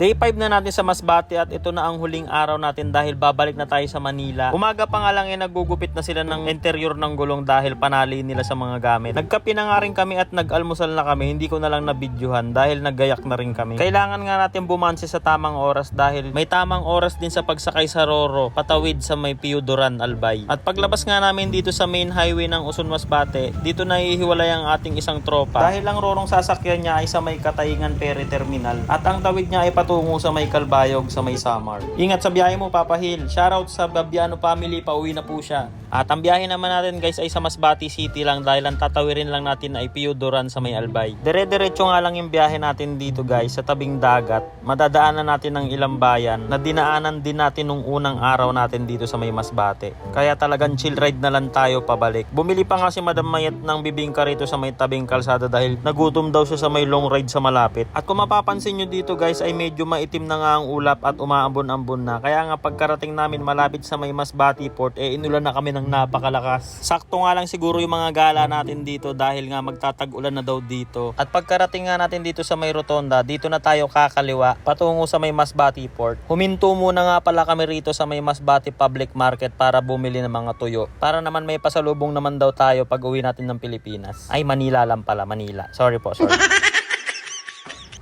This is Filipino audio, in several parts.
Day 5 na natin sa Masbate at ito na ang huling araw natin dahil babalik na tayo sa Manila. Umaga pa nga lang nagugupit na sila ng interior ng gulong dahil panali nila sa mga gamit. Nagkape na nga rin kami at nag-almusal na kami. Hindi ko na lang nabidyohan dahil naggayak na rin kami. Kailangan nga natin bumanse sa tamang oras dahil may tamang oras din sa pagsakay sa Roro patawid sa may Piyudoran, Albay. At paglabas nga namin dito sa main highway ng Uson, Masbate, dito na ihiwalay ang ating isang tropa dahil ang rorong sasakyan niya ay sa may Katayngan Ferry Terminal at ang tawid niya ay patungo sa may Kalbayog sa may Samar. Ingat sa biyahe mo, Papa Hill. Shoutout sa Babiano family, pauwi na po siya. At ang biyahe naman natin guys ay sa Masbate City lang dahil ang tatawirin lang natin ay Piyudoran sa may Albay. Dire-diretso nga lang yung biyahe natin dito guys sa tabing dagat. Madadaanan natin ng ilang bayan na dinaanan din natin nung unang araw natin dito sa may Masbate. Kaya talagang chill ride na lang tayo pabalik. Bumili pa nga si Madam Mayet ng bibingka rito sa may tabing kalsada dahil nagutom daw siya sa may long ride sa malapit. At kung mapapansin nyo dito guys ay medyo maitim na nga ang ulap at umaambon-ambon na. Kaya nga pagkarating namin malapit sa may Masbate Port inulan na kami ng napakalakas. Sakto nga lang siguro yung mga gala natin dito dahil nga magtatag-ulan na daw dito. At pagkarating nga natin dito sa may rotonda, dito na tayo kakaliwa patungo sa may Masbate Port. Huminto muna nga pala kami rito sa may Masbate Public Market para bumili ng mga tuyo. Para naman may pasalubong naman daw tayo pag uwi natin ng Pilipinas. Ay, Manila lang pala, Manila. Sorry po, sorry.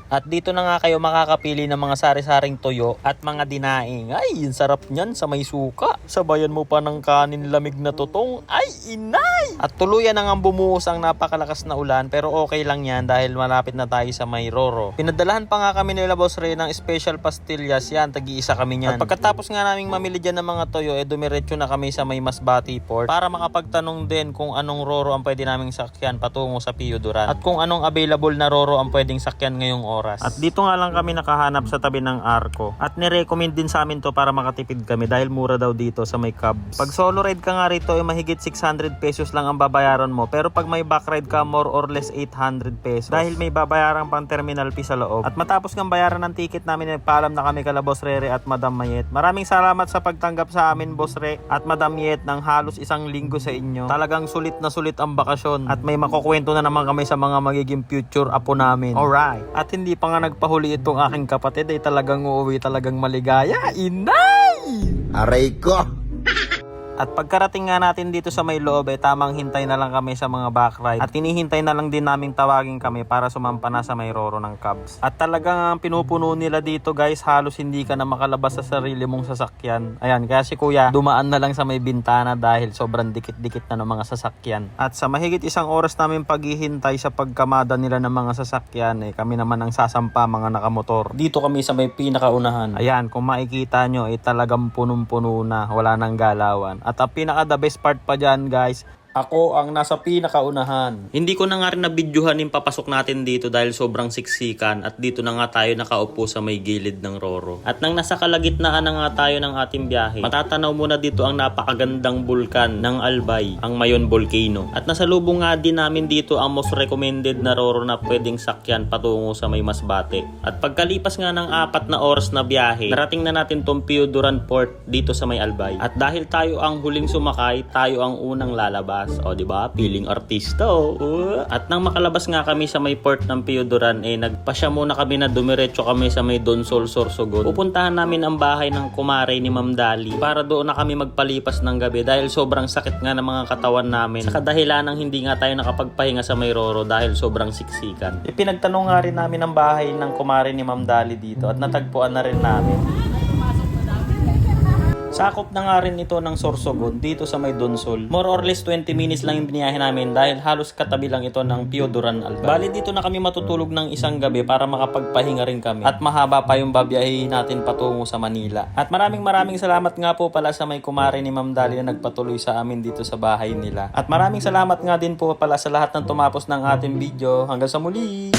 At dito na nga kayo makakapili ng mga sari-saring tuyo at mga dinaing. Ay, yung sarap niyan sa may suka. Sabayan mo pa ng kanin lamig na tutong. Ay, inay! At tuluyan na nga bumuhos ang napakalakas na ulan pero okay lang yan dahil malapit na tayo sa may Roro. Pinadalahan pa nga kami nila Boss Ray ng special pastillas. Yan, tag-iisa kami niyan. At pagkatapos nga naming mamili dyan ng mga tuyo, dumiretso na kami sa may Masbate Port para makapagtanong din kung anong Roro ang pwede naming sakyan patungo sa Piyudoran. At kung anong available na Roro ang pwedeng sakyan ngayong oras. At dito nga lang kami nakahanap sa tabi ng Arco. At nirecommend din sa amin to para makatipid kami dahil mura daw dito sa may Cubs. Pag solo ride ka nga rito ay mahigit 600 pesos lang ang babayaran mo. Pero pag may back ride ka more or less 800 pesos. Dahil may babayaran pang terminal fee sa loob. At matapos ng bayaran ng ticket namin nagpaalam na kami kala Boss Rere at Madam Mayet. Maraming salamat sa pagtanggap sa amin Boss Re at Madam Mayet ng halos isang linggo sa inyo. Talagang sulit na sulit ang bakasyon. At may makukwento na naman kami sa mga magiging future apo namin. Alright. At hindi pa nga nagpahuli itong aking kapatid ay talagang uuwi talagang maligaya. Inay! Aray ko! At pagkarating nga natin dito sa may loob tamang hintay na lang kami sa mga back ride. At hinihintay na lang din naming tawagin kami para sumampa na sa may Roro ng Cubs. At talagang pinupuno nila dito guys, halos hindi ka na makalabas sa sarili mong sasakyan. Ayan, kaya si Kuya dumaan na lang sa may bintana dahil sobrang dikit-dikit na ng mga sasakyan. At sa mahigit isang oras namin paghihintay sa pagkamada nila ng mga sasakyan, kami naman ang sasampa mga nakamotor. Dito kami sa may pinakaunahan. Ayan, kung makikita nyo talagang punong-puno na, wala nang galawan. At ang pinaka the best part pa dyan guys, ako ang nasa pinakaunahan. Hindi ko na nga rin nabidyohan yung papasok natin dito dahil sobrang siksikan at dito na nga tayo nakaupo sa may gilid ng Roro. At nang nasa kalagitnaan na nga tayo ng ating biyahe, matatanaw muna dito ang napakagandang bulkan ng Albay, ang Mayon Volcano. At nasalubong nga din namin dito ang most recommended na Roro na pwedeng sakyan patungo sa may Masbate. At pagkalipas nga ng 4 na oras na biyahe, narating na natin tong Piyudoran Port dito sa may Albay. At dahil tayo ang huling sumakay, tayo ang unang lalabas. O diba? Piling artista At nang makalabas nga kami sa may port ng Piyudoran nagpasya muna kami na dumiretso kami sa may Donsol, Sorsogon. Pupuntahan namin ang bahay ng kumare ni Ma'am Dali para doon na kami magpalipas ng gabi dahil sobrang sakit nga ng mga katawan namin sa kadahilan ng hindi nga tayo nakapagpahinga sa may Roro dahil sobrang siksikan. Ipinagtanong nga rin namin ang bahay ng kumare ni Ma'am Dali dito at natagpuan na rin namin. Sakop na nga rin ito ng Sorsogon dito sa may Donsol. More or less 20 minutes lang yung biniyahe namin dahil halos katabi lang ito ng Piyudoran Albay. Bali dito na kami matutulog ng isang gabi para makapagpahinga rin kami. At mahaba pa yung babiyahe natin patungo sa Manila. At maraming salamat nga po pala sa may kumare ni Ma'am Dali na nagpatuloy sa amin dito sa bahay nila. At maraming salamat nga din po pala sa lahat ng tumapos ng ating video. Hanggang sa muli!